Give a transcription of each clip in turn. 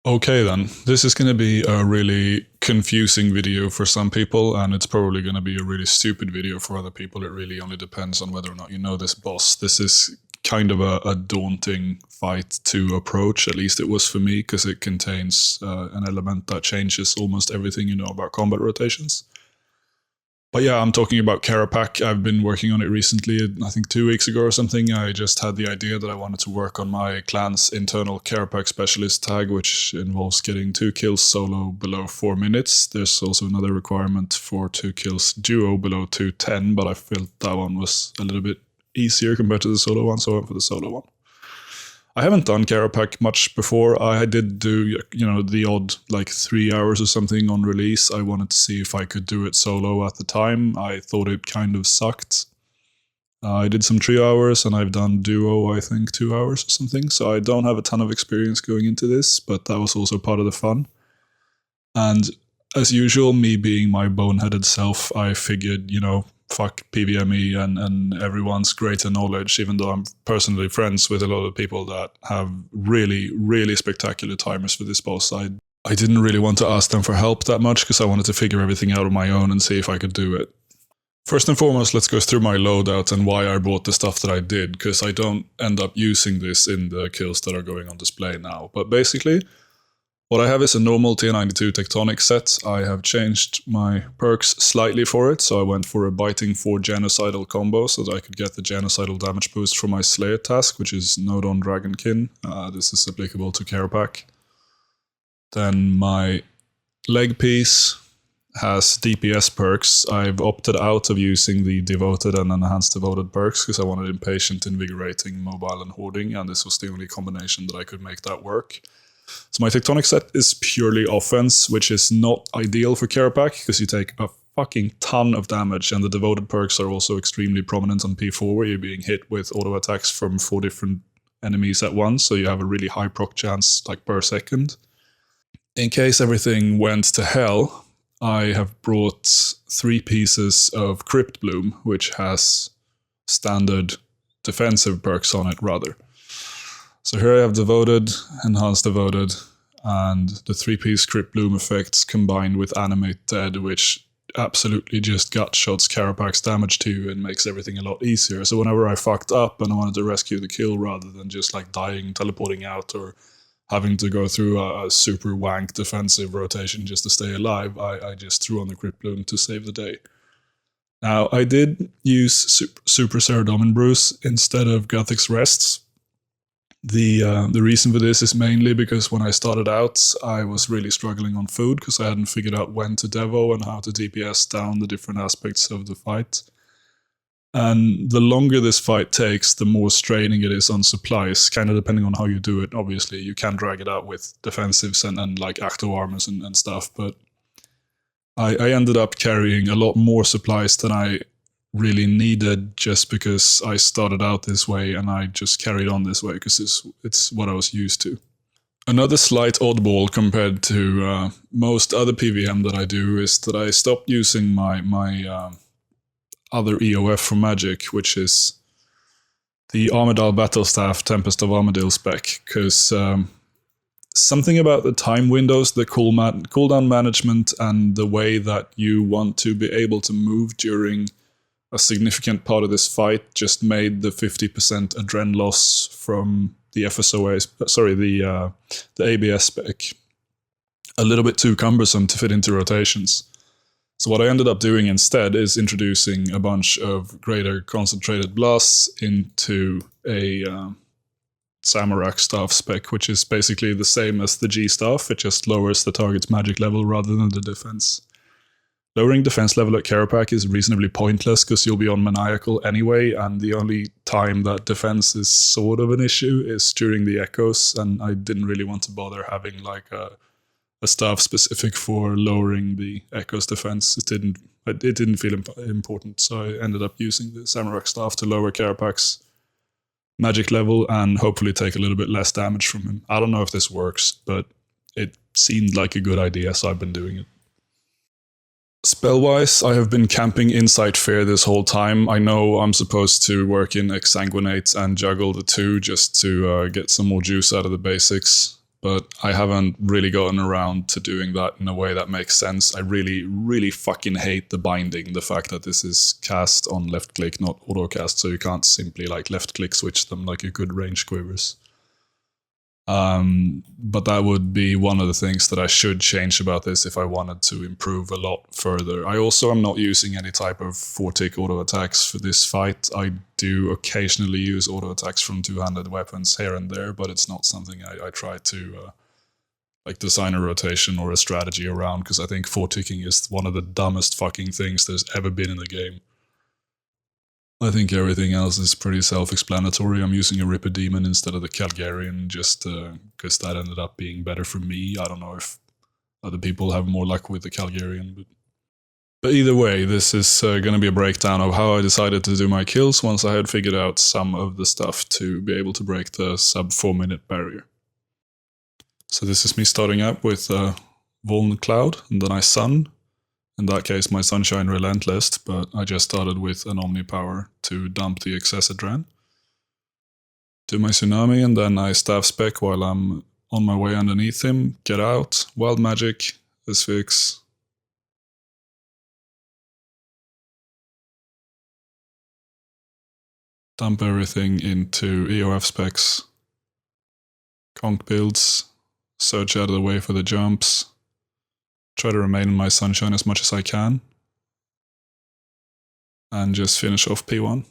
Okay then, this is going to be a really confusing video for some people, and it's probably going to be a really stupid video for other people. It really only depends on whether or not you know this boss. This is kind of a daunting fight to approach, at least it was for me, because it contains an element that changes almost everything you know about combat rotations. But yeah, I'm talking about Kerapac. I've been working on it recently, I think 2 weeks ago or something. I just had the idea that I wanted to work on my clan's internal Kerapac specialist tag, which involves getting 2 kills solo below 4 minutes. There's also another requirement for 2 kills duo below 2:10, but I felt that one was a little bit easier compared to the solo one, so I went for the solo one. I haven't done Kerapac much before. I did do, the odd 3 hours or something on release. I wanted to see if I could do it solo at the time. I thought it kind of sucked. I did some trio hours and I've done duo, I think 2 hours or something. So I don't have a ton of experience going into this, but that was also part of the fun. And as usual, me being my boneheaded self, I figured, fuck PvMe and everyone's greater knowledge, even though I'm personally friends with a lot of people that have really, really spectacular timers for this boss. I didn't really want to ask them for help that much because I wanted to figure everything out on my own and see if I could do it. First and foremost, let's go through my loadout and why I bought the stuff that I did, because I don't end up using this in the kills that are going on display now. But basically, what I have is a normal tier 92 tectonic set. I have changed my perks slightly for it, so I went for a biting 4 genocidal combo so that I could get the genocidal damage boost from my Slayer task, which is Node on Dragonkin. This is applicable to Kerapac. Then my leg piece has DPS perks. I've opted out of using the Devoted and Enhanced Devoted perks because I wanted Impatient, Invigorating, Mobile, and Hoarding, and this was the only combination that I could make that work. So my tectonic set is purely offense, which is not ideal for Kerapac because you take a fucking ton of damage, and the devoted perks are also extremely prominent on P4 where you're being hit with auto attacks from 4 different enemies at once, so you have a really high proc chance per second. In case everything went to hell, I have brought 3 pieces of Crypt Bloom, which has standard defensive perks on it rather. So here I have Devoted, Enhanced Devoted, and the 3-piece Crypt Bloom effects combined with Animate Dead, which absolutely just gut-shots Kerapac's damage to you and makes everything a lot easier. So whenever I fucked up and I wanted to rescue the kill rather than just dying, teleporting out, or having to go through a super wank defensive rotation just to stay alive, I just threw on the Crypt Bloom to save the day. Now, I did use Super Ceredomin Bruise instead of Gothic's Rests. The reason for this is mainly because when I started out, I was really struggling on food because I hadn't figured out when to devo and how to DPS down the different aspects of the fight. And the longer this fight takes, the more straining it is on supplies, kind of depending on how you do it. Obviously, you can drag it out with defensives and acto armors and stuff, but I ended up carrying a lot more supplies than I really needed just because I started out this way and I just carried on this way because it's what I was used to. Another slight oddball compared to most other PvM that I do is that I stopped using my other EOF for magic, which is the Armidal Battlestaff Tempest of Armadale spec, because something about the time windows, the cooldown management, and the way that you want to be able to move during a significant part of this fight just made the 50% adren loss from the the ABS spec a little bit too cumbersome to fit into rotations. So what I ended up doing instead is introducing a bunch of greater concentrated blasts into a Samarak staff spec, which is basically the same as the G staff, it just lowers the target's magic level rather than the defense. Lowering defense level at Kerapac is reasonably pointless because you'll be on Maniacal anyway, and the only time that defense is sort of an issue is during the echoes, and I didn't really want to bother having a staff specific for lowering the echoes defense. It didn't feel important, so I ended up using the Samarak staff to lower Kerapac's magic level and hopefully take a little bit less damage from him. I don't know if this works, but it seemed like a good idea, so I've been doing it. Spell-wise, I have been camping Insight Fear this whole time. I know I'm supposed to work in Exsanguinate and juggle the two just to get some more juice out of the basics, but I haven't really gotten around to doing that in a way that makes sense. I really, really fucking hate the binding, the fact that this is cast on left click, not auto cast, so you can't simply like left click switch them like you could range quivers. But that would be one of the things that I should change about this if I wanted to improve a lot further. I also am not using any type of 4-tick auto attacks for this fight. I do occasionally use auto attacks from two-handed weapons here and there, but it's not something I try to like design a rotation or a strategy around, because I think 4-ticking is one of the dumbest fucking things there's ever been in the game. I think everything else is pretty self-explanatory. I'm using a Ripper Demon instead of the Calgarian just because that ended up being better for me. I don't know if other people have more luck with the Calgarian. But either way, this is going to be a breakdown of how I decided to do my kills once I had figured out some of the stuff to be able to break the sub 4-minute barrier. So this is me starting up with Voln Cloud, and then I Sun. In that case, my Sunshine Relentless, but I just started with an Omnipower to dump the excess Adren. Do my Tsunami, and then I Staff Spec while I'm on my way underneath him, get out, Wild Magic, Asphyx. Dump everything into EOF specs. Conk builds, search out of the way for the jumps. Try to remain in my Sunshine as much as I can. And just finish off P1.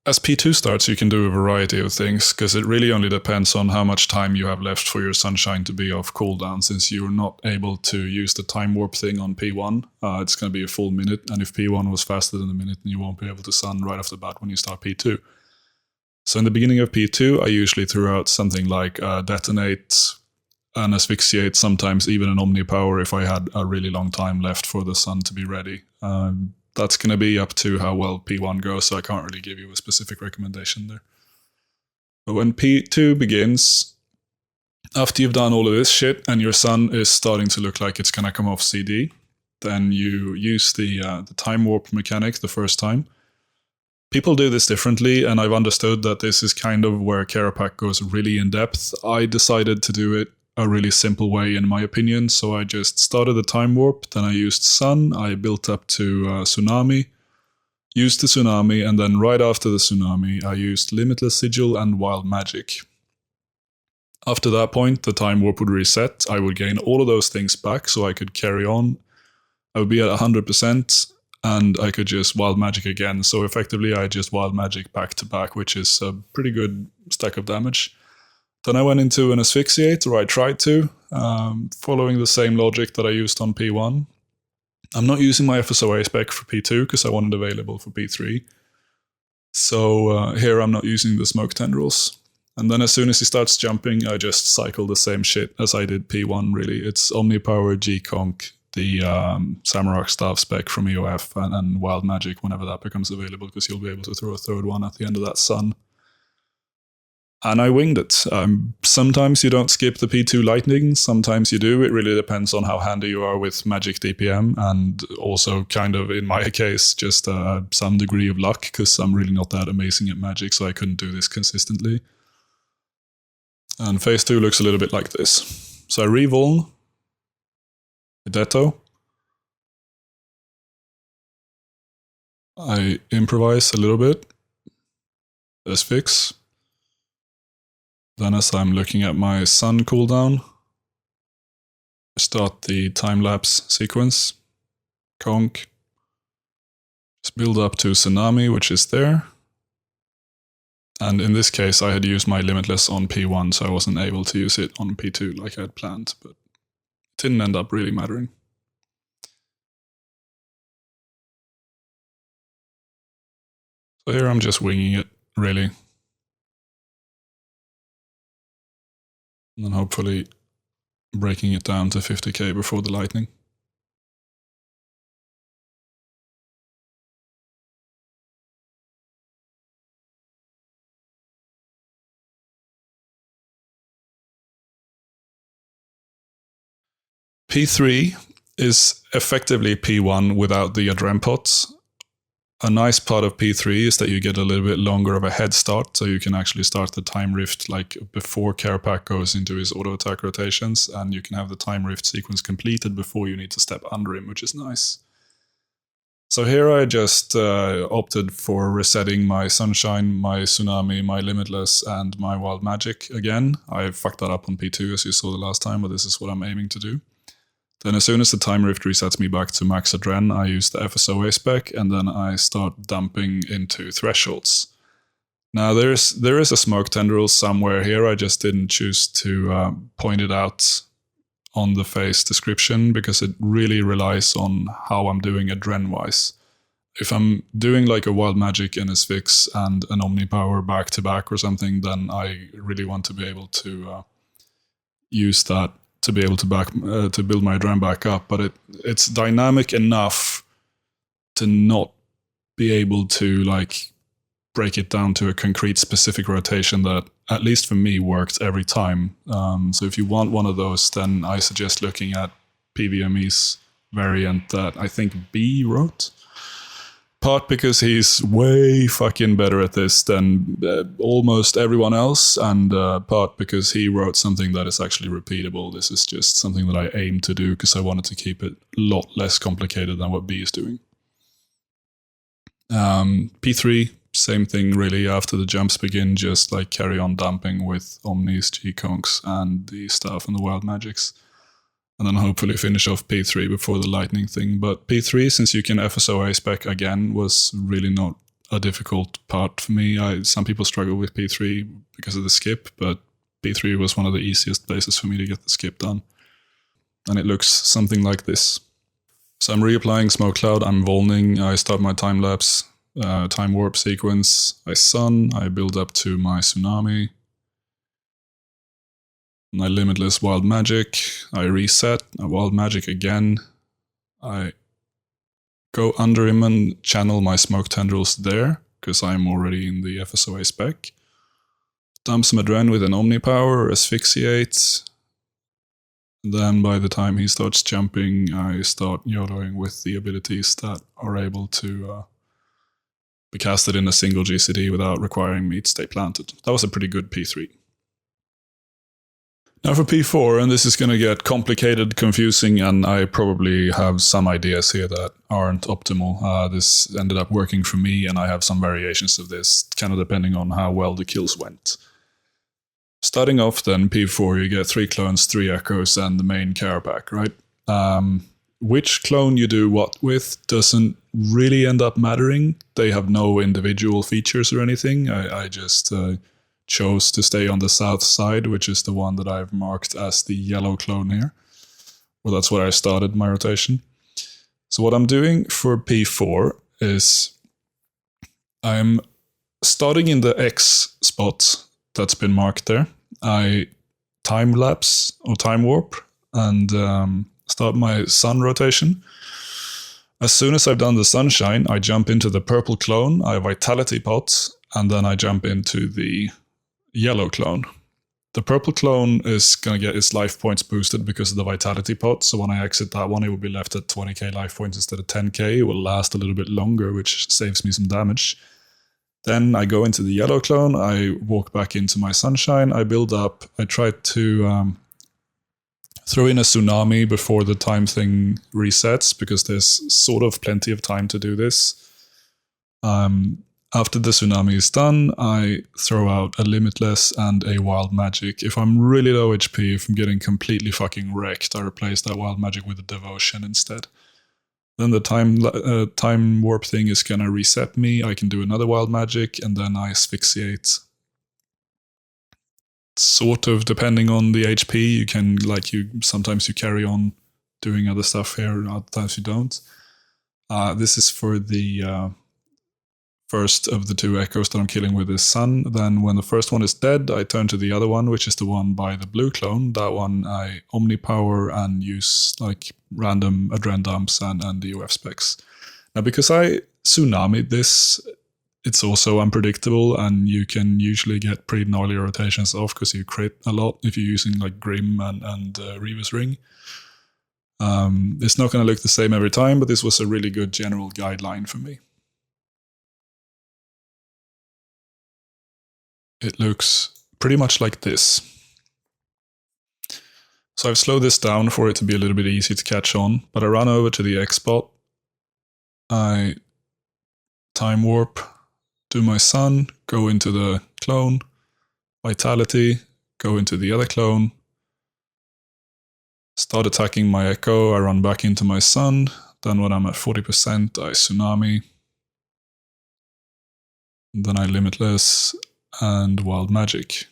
As P2 starts, you can do a variety of things, because it really only depends on how much time you have left for your Sunshine to be off cooldown. Since you're not able to use the time warp thing on P1, it's going to be a full minute, and if P1 was faster than a minute, then you won't be able to Sun right off the bat when you start P2. So in the beginning of P2, I usually threw out something like Detonate, and Asphyxiate, sometimes even an Omnipower if I had a really long time left for the sun to be ready. That's going to be up to how well P1 goes, so I can't really give you a specific recommendation there. But when P2 begins, after you've done all of this shit and your sun is starting to look like it's going to come off CD, then you use the time warp mechanic the first time. People do this differently, and I've understood that this is kind of where Kerapac goes really in depth. I decided to do it a really simple way, in my opinion. So I just started the time warp, then I used Sun, I built up to Tsunami, used the Tsunami, and then right after the Tsunami, I used Limitless Sigil and Wild Magic. After that point, the time warp would reset. I would gain all of those things back, so I could carry on. I would be at 100%, and I could just Wild Magic again. So effectively, I just Wild Magic back to back, which is a pretty good stack of damage. Then I went into an Asphyxiate, or I tried to, following the same logic that I used on P1. I'm not using my FSOA spec for P2 because I want it available for P3. So here I'm not using the Smoke Tendrils. And then as soon as he starts jumping, I just cycle the same shit as I did P1, really. It's Omnipower, G-Conk, the Samurok Staff spec from EOF, and Wild Magic whenever that becomes available, because you'll be able to throw a third one at the end of that sun. And I winged it. Sometimes you don't skip the P2 Lightning, sometimes you do. It really depends on how handy you are with Magic DPM, and also kind of, in my case, just some degree of luck, because I'm really not that amazing at Magic, so I couldn't do this consistently. And phase 2 looks a little bit like this. So I re-Voln, Deto, I improvise a little bit, Asphyx. Then as I'm looking at my sun cooldown, I start the time-lapse sequence, Conk, just build up to Tsunami, which is there. And in this case, I had used my Limitless on P1, so I wasn't able to use it on P2 like I had planned, but it didn't end up really mattering. So here I'm just winging it, really. And then hopefully breaking it down to 50k before the lightning. P3 is effectively P1 without the Adren pots. A nice part of P3 is that you get a little bit longer of a head start, so you can actually start the time rift like before Kerapac goes into his auto attack rotations, and you can have the time rift sequence completed before you need to step under him, which is nice. So here I just opted for resetting my Sunshine, my Tsunami, my Limitless, and my Wild Magic again. I fucked that up on P2 as you saw the last time, but this is what I'm aiming to do. Then as soon as the time rift resets me back to max adren, I use the FSOA spec, and then I start dumping into thresholds. Now there is a smoke tendril somewhere here. I just didn't choose to point it out on the face description because it really relies on how I'm doing adren-wise. If I'm doing like a Wild Magic and a Sphinx and an Omnipower back to back or something, then I really want to be able to use that to be able to build my adren back up. But it's dynamic enough to not be able to like break it down to a concrete specific rotation that, at least for me, works every time. So if you want one of those, then I suggest looking at PVME's variant that I think B wrote. Part because he's way fucking better at this than almost everyone else, and part because he wrote something that is actually repeatable. This is just something that I aim to do because I wanted to keep it a lot less complicated than what B is doing. P3, same thing really. After the jumps begin, just like carry on dumping with Omnis, G-Conks, and the stuff and the Wild Magics. And then hopefully finish off P3 before the lightning thing. But P3, since you can FSOA spec again, was really not a difficult part for me. Some people struggle with P3 because of the skip, but P3 was one of the easiest places for me to get the skip done. And it looks something like this. So I'm reapplying Smoke Cloud, I'm volning, I start my time lapse, time warp sequence, I sun, I build up to my Tsunami, my Limitless Wild Magic, I reset, a Wild Magic again, I go under him and channel my Smoke Tendrils there, because I'm already in the FSOA spec. Dump some Adren with an Omnipower, Asphyxiate. Then by the time he starts jumping, I start YOLOing with the abilities that are able to be casted in a single GCD without requiring me to stay planted. That was a pretty good P3. Now for P4, and this is going to get complicated, confusing, and I probably have some ideas here that aren't optimal. This ended up working for me, and I have some variations of this, kind of depending on how well the kills went. Starting off then, P4, you get 3 clones, 3 echoes, and the main Kerapac, right? Which clone you do what with doesn't really end up mattering. They have no individual features or anything. I just chose to stay on the south side, which is the one that I've marked as the yellow clone here. Well, that's where I started my rotation. So what I'm doing for P4 is I'm starting in the X spot that's been marked there. I time lapse or time warp and start my sun rotation. As soon as I've done the sunshine, I jump into the purple clone, I vitality pot, and then I jump into the yellow clone. The purple clone is going to get its life points boosted because of the vitality pot, so when I exit that one, it will be left at 20k life points instead of 10k. It will last a little bit longer, which saves me some damage. Then I go into the yellow clone, I walk back into my sunshine, I build up, I try to throw in a tsunami before the time thing resets, because there's sort of plenty of time to do this. After the tsunami is done, I throw out a Limitless and a Wild Magic. If I'm really low HP, if I'm getting completely fucking wrecked, I replace that Wild Magic with a Devotion instead. Then the time warp thing is gonna reset me. I can do another Wild Magic, and then I asphyxiate. Sort of depending on the HP, you can sometimes you carry on doing other stuff here, other times you don't. This is for the first of the 2 echoes that I'm killing with this sun. Then when the first one is dead, I turn to the other one, which is the one by the blue clone. That one I Omnipower and use like random Adren dumps and UF specs. Now because I tsunami'd this, it's also unpredictable, and you can usually get pretty gnarly rotations off because you crit a lot if you're using like Grim and Reaver's Ring. It's not going to look the same every time, but this was a really good general guideline for me. it looks pretty much like this. So I've slowed this down for it to be a little bit easy to catch on, but I run over to the X spot. I time warp, do my sun, go into the clone, vitality, go into the other clone, start attacking my echo, I run back into my sun, then when I'm at 40%, I tsunami, then I limitless, and wild magic.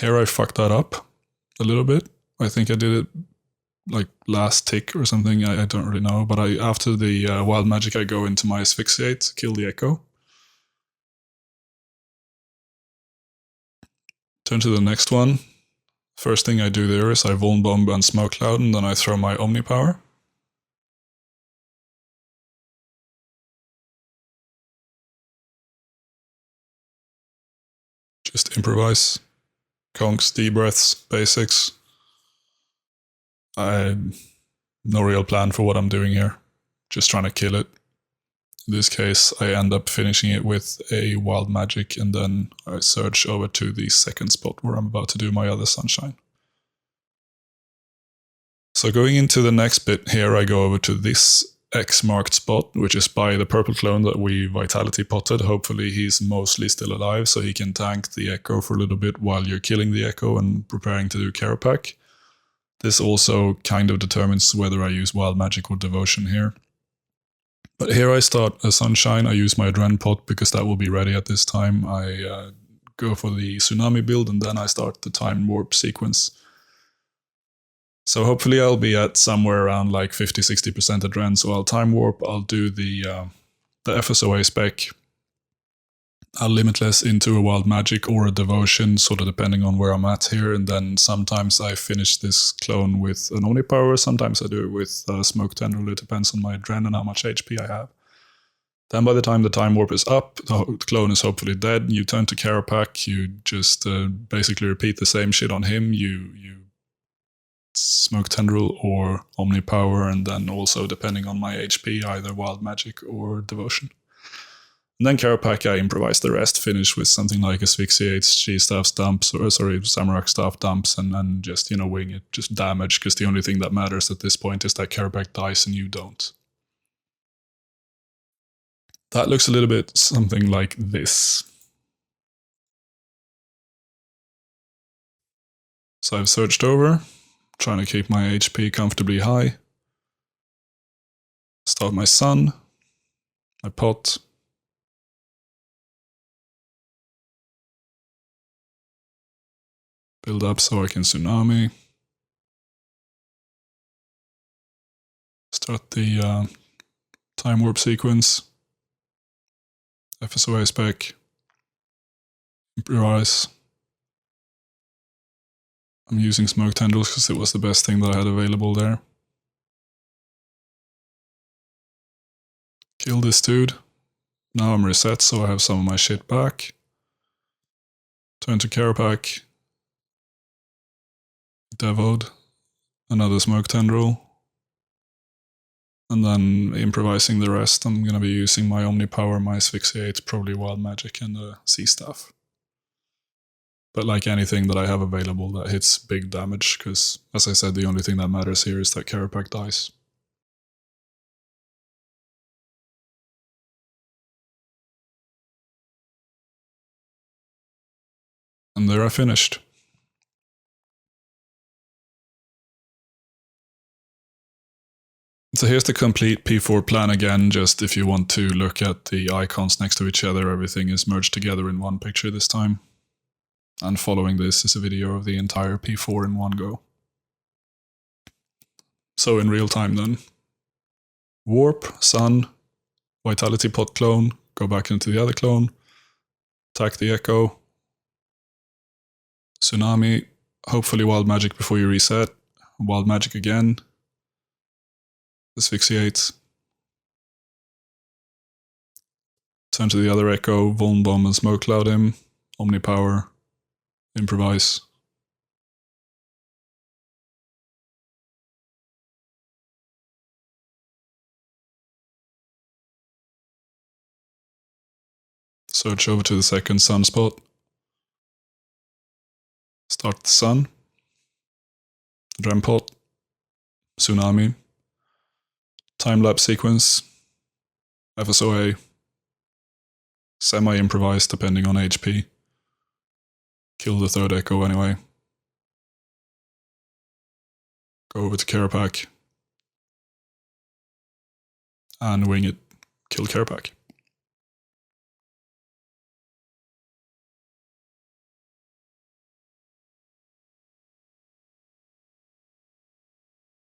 Here I fucked that up a little bit. I think I did it like last tick or something, I don't really know, but after the wild magic I go into my asphyxiate, kill the echo. Turn to the next one. First thing I do there is I Vuln Bomb and Smoke Cloud, and then I throw my Omni Power. Just improvise. Conks, deep breaths, basics. No real plan for what I'm doing here. Just trying to kill it. In this case, I end up finishing it with a wild magic, and then I surge over to the second spot where I'm about to do my other sunshine. So going into the next bit here, I go over to this X marked spot, which is by the purple clone that we vitality potted. Hopefully he's mostly still alive, so he can tank the echo for a little bit while you're killing the echo and preparing to do Kerapac. This also kind of determines whether I use wild magic or devotion here. But here I start a sunshine. I use my Adren pot because that will be ready at this time. I go for the tsunami build, and then I start the time warp sequence. So hopefully I'll be at somewhere around like 50-60% Adren. So I'll time warp, I'll do the FSOA spec, I'll limitless into a wild magic or a devotion, sort of depending on where I'm at here. And then sometimes I finish this clone with an Omni Power, sometimes I do it with Smoke Tendril. It depends on my Adren and how much HP I have. Then by the time the time warp is up, the clone is hopefully dead. You turn to Kerapac, you just basically repeat the same shit on him. You Smoke Tendril or Omni Power, and then also, depending on my HP, either Wild Magic or Devotion. And then Kerapac, I improvise the rest, finish with something like Asphyxiates, G-Staff dumps, or Samurai Staff dumps, and just, wing it, just damage, because the only thing that matters at this point is that Kerapac dies and you don't. That looks a little bit something like this. So I've searched over, trying to keep my HP comfortably high. Start my sun, my pot. Build up so I can tsunami. Start the time warp sequence. FSOA spec. Improvise. I'm using Smoke Tendrils because it was the best thing that I had available there. Kill this dude. Now I'm reset, so I have some of my shit back. Turn to Kerapac. Devoed. Another Smoke Tendril. And then improvising the rest, I'm going to be using my Omni Power, my Asphyxiate, probably Wild Magic, and the C-Staff. But like anything that I have available that hits big damage, because as I said, the only thing that matters here is that Kerapac dies. And there I finished. So here's the complete P4 plan again, just if you want to look at the icons next to each other, everything is merged together in one picture this time. And following this is a video of the entire P4 in one go. So in real time then. Warp, Sun, Vitality Pot clone, go back into the other clone, attack the Echo, Tsunami, hopefully Wild Magic before you reset, Wild Magic again, Asphyxiate, turn to the other Echo, Vuln Bomb and Smoke Cloud him, Omni Power, improvise. Search over to the second sunspot. Start the sun. Rempot. Tsunami. Time-lapse sequence. FSOA. Semi-improvised depending on HP. Kill the third echo anyway. Go over to Kerapac. And wing it. Kill Kerapac.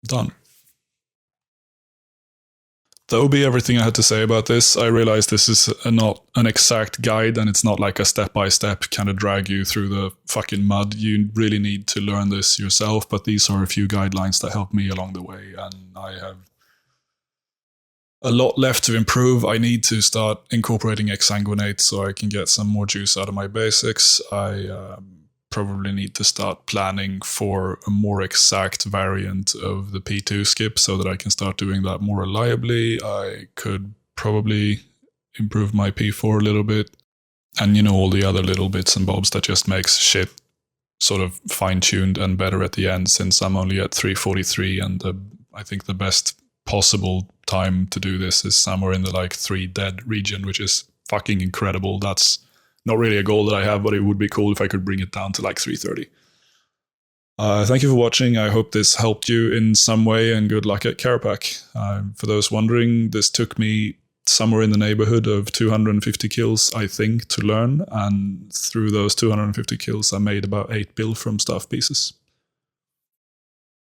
Done. That would be everything I had to say about this. I realize this is not an exact guide and it's not like a step-by-step kind of drag you through the fucking mud. You really need to learn this yourself, but these are a few guidelines that helped me along the way, and I have a lot left to improve. I need to start incorporating exsanguinate so I can get some more juice out of my basics. I probably need to start planning for a more exact variant of the P2 skip so that I can start doing that more reliably. I could probably improve my P4 a little bit. And you know, all the other little bits and bobs that just makes shit sort of fine-tuned and better at the end, since I'm only at 343 and I think the best possible time to do this is somewhere in the like 3 dead region, which is fucking incredible. That's not really a goal that I have, but it would be cool if I could bring it down to like 330. Thank you for watching. I hope this helped you in some way, and good luck at Kerapac. For those wondering, this took me somewhere in the neighborhood of 250 kills, I think, to learn. And through those 250 kills, I made about 8 bill from stuff pieces.